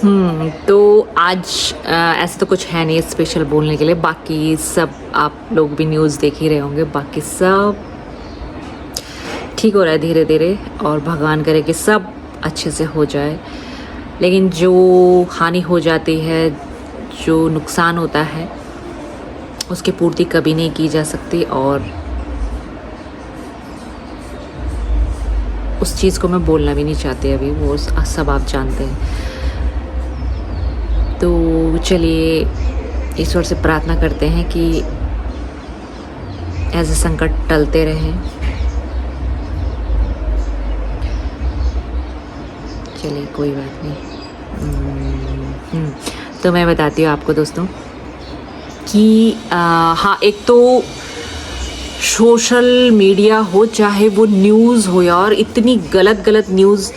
तो आज ऐसा तो कुछ है नहीं स्पेशल बोलने के लिए। बाकी सब आप लोग भी न्यूज़ देख ही रहे होंगे। बाकी सब ठीक हो रहा है धीरे धीरे, और भगवान करे कि सब अच्छे से हो जाए। लेकिन जो हानि हो जाती है, जो नुकसान होता है, उसकी पूर्ति कभी नहीं की जा सकती, और उस चीज़ को मैं बोलना भी नहीं चाहती अभी, वो सब आप जानते हैं। तो चलिए ईश्वर से प्रार्थना करते हैं कि ऐसे संकट टलते रहें। चलिए कोई बात नहीं। तो मैं बताती हूँ आपको दोस्तों कि हाँ, एक तो सोशल मीडिया हो, चाहे वो न्यूज़ हो यार, इतनी गलत गलत न्यूज़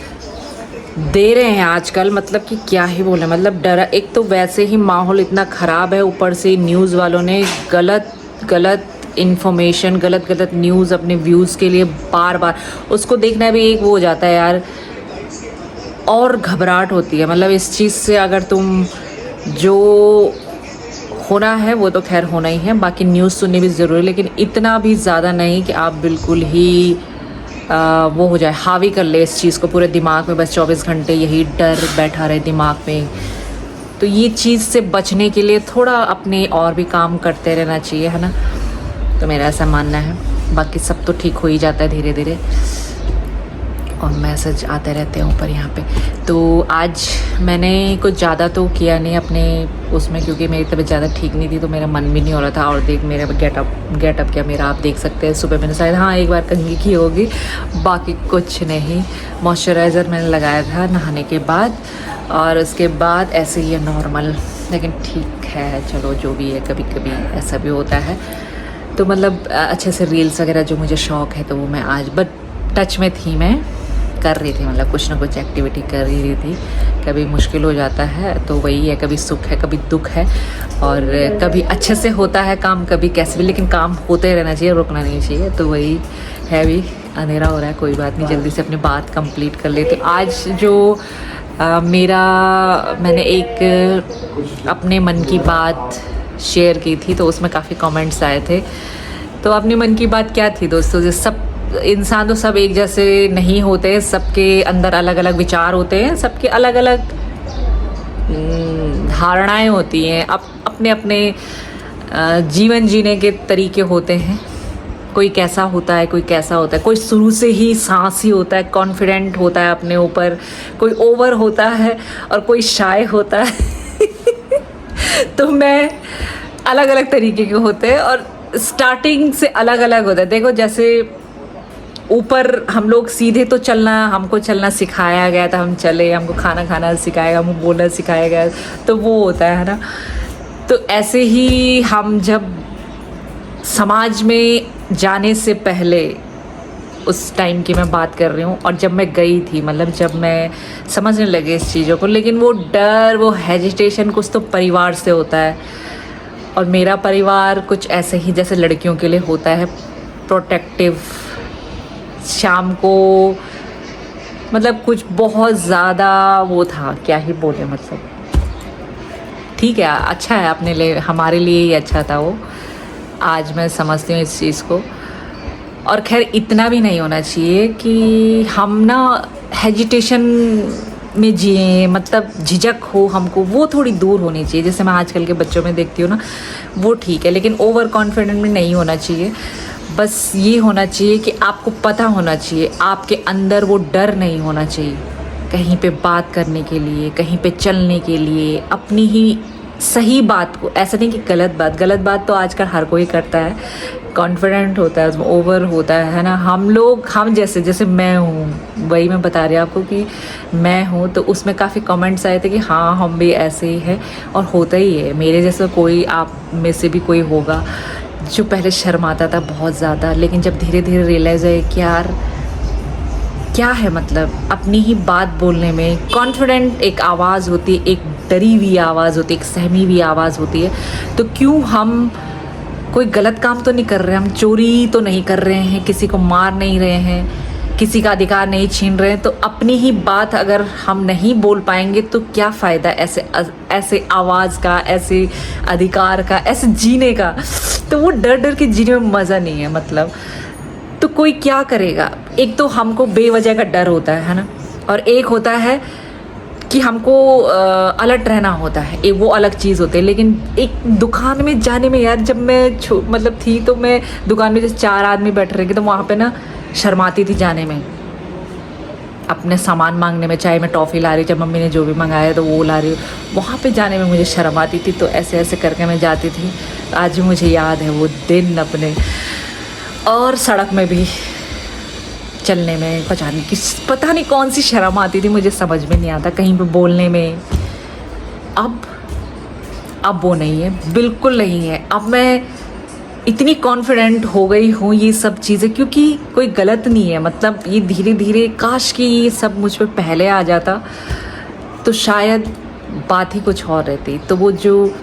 दे रहे हैं आजकल, मतलब कि क्या ही बोले। मतलब डरा, एक तो वैसे ही माहौल इतना ख़राब है, ऊपर से न्यूज़ वालों ने गलत गलत इन्फॉर्मेशन, गलत गलत न्यूज़ अपने व्यूज़ के लिए बार बार उसको देखना भी एक वो हो जाता है यार, और घबराहट होती है। मतलब इस चीज़ से अगर तुम, जो होना है वो तो खैर होना ही है, बाकी न्यूज़ सुननी भी ज़रूरी है, लेकिन इतना भी ज़्यादा नहीं कि आप बिल्कुल ही वो हो जाए, हावी कर ले इस चीज़ को पूरे दिमाग में, बस 24 घंटे यही डर बैठा रहे दिमाग में। तो ये चीज़ से बचने के लिए थोड़ा अपने और भी काम करते रहना चाहिए, है ना। तो मेरा ऐसा मानना है। बाकी सब तो ठीक हो ही जाता है धीरे धीरे, और मैसेज आते रहते हैं ऊपर यहाँ पे। तो आज मैंने कुछ ज़्यादा तो किया नहीं अपने उसमें, क्योंकि मेरी तबीयत ज़्यादा ठीक नहीं थी, तो मेरा मन भी नहीं हो रहा था। और देख मेरा गेटअप क्या मेरा, आप देख सकते हैं। सुबह मैंने शायद हाँ एक बार कंघी की होगी, बाकी कुछ नहीं। मॉइस्चराइज़र मैंने लगाया था नहाने के बाद, और उसके बाद ऐसे ही है नॉर्मल, लेकिन ठीक है चलो जो भी है, कभी कभी ऐसा भी होता है। तो मतलब अच्छे से रील्स वगैरह जो मुझे शौक़ है, तो वो मैं आज बट टच में थी, मैं कर रही थी, मतलब कुछ ना कुछ एक्टिविटी कर रही थी। कभी मुश्किल हो जाता है तो वही है, कभी सुख है कभी दुख है, और कभी अच्छे से होता है काम, कभी कैसे भी, लेकिन काम होते रहना चाहिए, रुकना नहीं चाहिए। तो वही है। भी अंधेरा हो रहा है, कोई बात नहीं, जल्दी से अपनी बात कंप्लीट कर लेते। आज जो मैंने एक अपने मन की बात शेयर की थी, तो उसमें काफ़ी कमेंट्स आए थे। तो अपने मन की बात क्या थी दोस्तों, जो सब इंसान तो सब एक जैसे नहीं होते, सबके अंदर अलग अलग विचार होते हैं, सबके अलग अलग धारणाएं होती हैं, अपने अपने जीवन जीने के तरीके होते हैं। कोई कैसा होता है, कोई कैसा होता है, कोई शुरू से ही साहसी होता है, कॉन्फिडेंट होता है अपने ऊपर, कोई ओवर होता है, और कोई शाय होता है। तो मैं अलग अलग तरीके के होते हैं, और स्टार्टिंग से अलग अलग होता है। देखो जैसे ऊपर हम लोग सीधे तो हमको चलना सिखाया गया था, हम चले, हमको खाना खाना सिखाया गया, हमको बोलना सिखाया गया, तो वो होता है ना। तो ऐसे ही हम जब समाज में जाने से पहले, उस टाइम की मैं बात कर रही हूँ, और जब मैं गई थी, मतलब जब मैं समझने लगे इस चीज़ों को, लेकिन वो डर, वो हेजिटेशन कुछ तो परिवार से होता है। और मेरा परिवार कुछ ऐसे ही जैसे लड़कियों के लिए होता है, प्रोटेक्टिव। शाम को मतलब कुछ बहुत ज़्यादा वो था, क्या ही बोले, मतलब ठीक है, अच्छा है अपने लिए, हमारे लिए ही अच्छा था वो। आज मैं समझती हूँ इस चीज़ को। और खैर इतना भी नहीं होना चाहिए कि हम ना हेजिटेशन में जिए, मतलब झिझक हो हमको, वो थोड़ी दूर होनी चाहिए। जैसे मैं आजकल के बच्चों में देखती हूँ ना, वो ठीक है, लेकिन ओवर कॉन्फिडेंट में नहीं होना चाहिए। बस ये होना चाहिए कि आपको पता होना चाहिए, आपके अंदर वो डर नहीं होना चाहिए कहीं पे बात करने के लिए, कहीं पे चलने के लिए, अपनी ही सही बात को। ऐसा नहीं कि गलत बात तो आजकल हर कोई करता है, कॉन्फिडेंट होता है उसमें, ओवर होता है ना। हम जैसे मैं हूँ, वही मैं बता रही हूँ आपको कि मैं हूँ। तो उसमें काफ़ी कमेंट्स आए थे कि हाँ हम भी ऐसे ही हैं, और होता ही है। मेरे जैसा कोई आप में से भी कोई होगा जो पहले शर्माता था बहुत ज़्यादा, लेकिन जब धीरे धीरे रियलाइज़ है कि यार क्या है, मतलब अपनी ही बात बोलने में कॉन्फिडेंट एक आवाज़ होती है, एक डरी हुई आवाज़ होती है, एक सहमी हुई आवाज़ होती है। तो क्यों हम कोई गलत काम तो नहीं कर रहे, हम चोरी तो नहीं कर रहे हैं, किसी को मार नहीं रहे हैं, किसी का अधिकार नहीं छीन रहे हैं, तो अपनी ही बात अगर हम नहीं बोल पाएंगे तो क्या फ़ायदा ऐसे आवाज़ का, ऐसे अधिकार का, ऐसे जीने का। तो वो डर डर के जीने में मज़ा नहीं है मतलब। तो कोई क्या करेगा? एक तो हमको बेवजह का डर होता है ना, और एक होता है कि हमको अलर्ट रहना होता है, एक वो अलग चीज़ होती है। लेकिन एक दुकान में जाने में यार, जब मैं मतलब थी तो मैं दुकान में जैसे 4 आदमी बैठ रहे थे तो वहाँ पे ना शर्माती थी जाने में, अपने सामान मांगने में। चाहे मैं टॉफ़ी ला रही, चाहे मम्मी ने जो भी मंगाया तो वो ला रही, वहाँ पे जाने में मुझे शर्म आती थी। तो ऐसे ऐसे करके मैं जाती थी। आज भी मुझे याद है वो दिन अपने। और सड़क में भी चलने में पता नहीं कौन सी शर्म आती थी, मुझे समझ में नहीं आता कहीं पे बोलने में। अब वो नहीं है, बिल्कुल नहीं है। अब मैं इतनी कॉन्फिडेंट हो गई हूँ ये सब चीज़ें, क्योंकि कोई गलत नहीं है मतलब। ये धीरे धीरे काश कि ये सब मुझ पे पहले आ जाता तो शायद बात ही कुछ और रहती। तो वो जो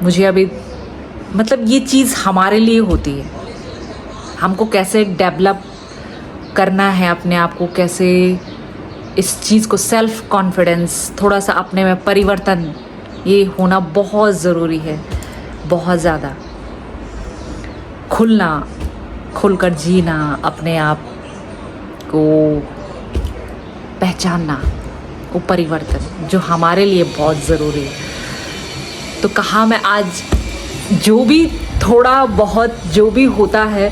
मुझे अभी मतलब ये चीज़ हमारे लिए होती है, हमको कैसे डेवलप करना है अपने आप को, कैसे इस चीज़ को, सेल्फ कॉन्फिडेंस, थोड़ा सा अपने में परिवर्तन, ये होना बहुत ज़रूरी है, बहुत ज़्यादा। खुलकर जीना, अपने आप को पहचानना, वो परिवर्तन जो हमारे लिए बहुत ज़रूरी है। तो कहाँ मैं आज जो भी थोड़ा बहुत जो भी होता है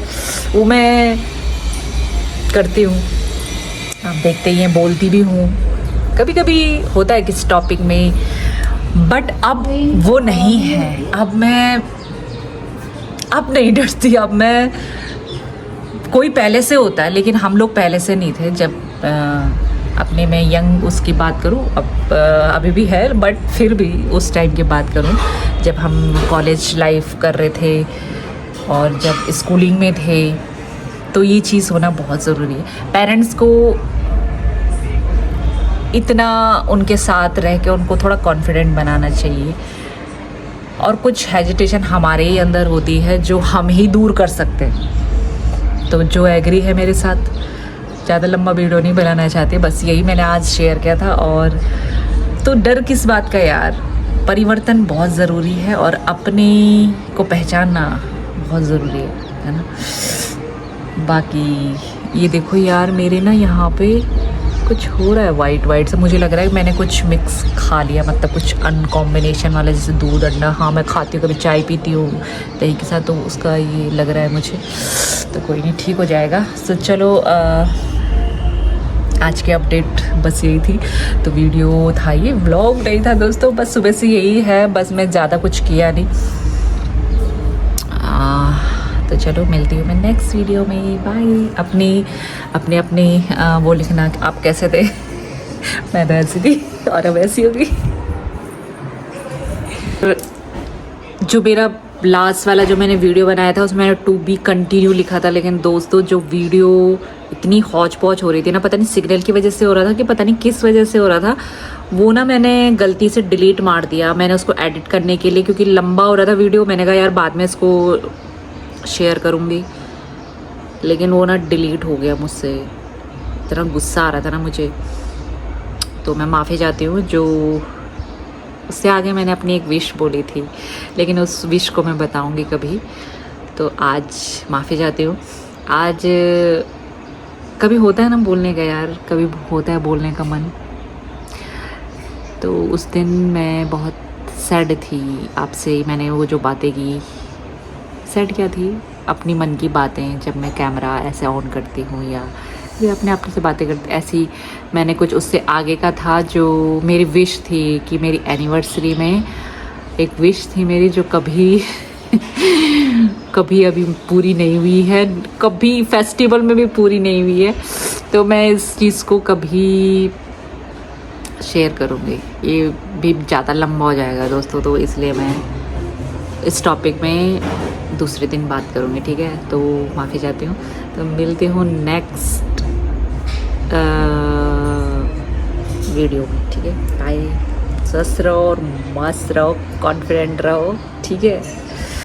वो मैं करती हूँ, आप देखते ही हैं, बोलती भी हूँ, कभी कभी होता है किस टॉपिक में। बट अब वो नहीं है। अब नहीं डरती। अब मैं, कोई पहले से होता है लेकिन हम लोग पहले से नहीं थे। जब अपने में यंग उसकी बात करूँ, अभी भी है बट फिर भी उस टाइम की बात करूँ जब हम कॉलेज लाइफ कर रहे थे और जब स्कूलिंग में थे, तो ये चीज़ होना बहुत ज़रूरी है। पेरेंट्स को इतना उनके साथ रह के उनको थोड़ा कॉन्फिडेंट बनाना चाहिए। और कुछ हेजिटेशन हमारे ही अंदर होती है जो हम ही दूर कर सकते हैं। तो जो एग्री है मेरे साथ, ज़्यादा लंबा वीडियो नहीं बनाना चाहते, बस यही मैंने आज शेयर किया था। और तो डर किस बात का यार, परिवर्तन बहुत ज़रूरी है और अपने को पहचानना बहुत ज़रूरी है ना। बाकी ये देखो यार, मेरे ना यहाँ पे कुछ हो रहा है वाइट से, मुझे लग रहा है मैंने कुछ मिक्स खा लिया, मतलब कुछ अनकॉम्बिनेशन वाला, जैसे दूध अंडा। हाँ मैं खाती हूँ, कभी चाय पीती हूँ दही के साथ, तो उसका ये लग रहा है मुझे। तो कोई नहीं, ठीक हो जाएगा। तो चलो आज की अपडेट बस यही थी। तो वीडियो था, ये व्लॉग नहीं था दोस्तों, बस सुबह से यही है, बस मैं ज़्यादा कुछ किया नहीं। तो चलो मिलती हूँ मैं नेक्स्ट वीडियो में, बाय। अपने वो लिखना आप कैसे थे। मैं तो ऐसी थी और अब ऐसी होगी। जो मेरा लास्ट वाला जो मैंने वीडियो बनाया था उसमें मैंने टू बी कंटिन्यू लिखा था, लेकिन दोस्तों जो वीडियो इतनी हौच पौच हो रही थी ना, पता नहीं सिग्नल की वजह से हो रहा था कि पता नहीं किस वजह से हो रहा था, वो ना मैंने गलती से डिलीट मार दिया। मैंने उसको एडिट करने के लिए, क्योंकि लंबा हो रहा था वीडियो, मैंने कहा यार बाद में इसको शेयर करूँगी, लेकिन वो ना डिलीट हो गया मुझसे। इतना गुस्सा आ रहा था ना मुझे, तो मैं माफ़ी चाहती हूँ। जो उससे आगे मैंने अपनी एक विश बोली थी, लेकिन उस विश को मैं बताऊँगी कभी। तो आज माफ़ी चाहती हूँ। आज कभी होता है ना बोलने का यार, कभी होता है बोलने का मन। तो उस दिन मैं बहुत सैड थी, आपसे मैंने वो जो बातें की, सैड क्या थी, अपनी मन की बातें। जब मैं कैमरा ऐसे ऑन करती हूँ या फिर अपने आप से बातें करती, ऐसी मैंने कुछ उससे आगे का था जो मेरी विश थी कि मेरी एनिवर्सरी में एक विश थी मेरी जो कभी कभी अभी पूरी नहीं हुई है, कभी फेस्टिवल में भी पूरी नहीं हुई है। तो मैं इस चीज़ को कभी शेयर करूँगी, ये भी ज़्यादा लंबा हो जाएगा दोस्तों, तो इसलिए मैं इस टॉपिक में दूसरे दिन बात करूँगी, ठीक है। तो माफ़ी चाहती हूँ। तो मिलते हूँ नेक्स्ट वीडियो में, ठीक है। बाय। स्वस्थ रहो और मस्त रहो, कॉन्फिडेंट रहो, ठीक है।